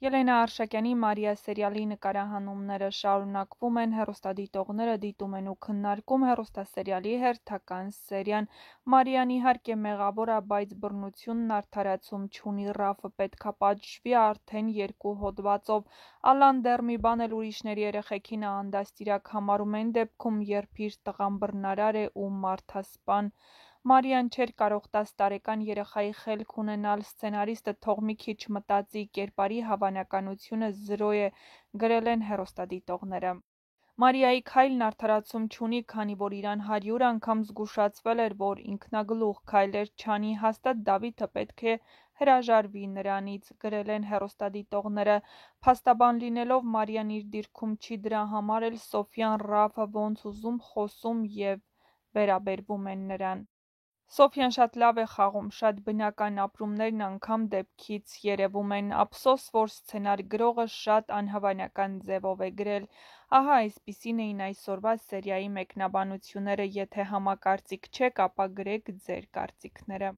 Ելենա Արշակյանի «Մարիա» սերիալի նկարահանումները շարունակվում են, հեռուստադիտողները դիտում են ու քննարկում հեռուստասերիալի հերթական սերիան։ Մարիան իհարկե մեղավոր է, բայց բռնությունն արդարացում չունի, Ռաֆը պետքա պատժվի արդեն 2 հոդվածով։ Ալլան դեռ մի բան էլ ուրիշների երեխեքին ա անդաստիրակ համարում, այն դեպքում, երբ իր տղան բռնարար է ու մարդասպան։ Մարիան չէր կարող 10 տարեկան երեխայի խելք ունենալ, սցենարիստը թող մի քիչ մտածի, կերպարի հավանականությունը 0 է, գրել են հեռուստադիտողները։ Մարիայի քայլն արդարացում չունի, քանի որ իրան 100 անգամ զգուշացվել էր, որ ինքնագլուխ քայլեր չանի, հաստատ Դավիթը պետք է հրաժարվի նրանից, գրել են հեռուստադիտողները։ Փաստաբան լինելով, Մարիան իր դիրքում չի դրա համար էլ Սոֆյան, Ռաֆը ոնց ուզում խոսում և վերաբերվում են նրան։ Սոֆյան շատ լավ է խաղում, շատ բնական, ապրումներն անգամ դեպքից երևում են, ափսոս, որ սցենար գրողը շատ անհավանական ձևով է գրել։ Ահա այսպիսին էին այսօրվա սերիայի մեկնաբանությունները, եթե համակարծիք չեք, ապա գրեք ձեր կարծիքները։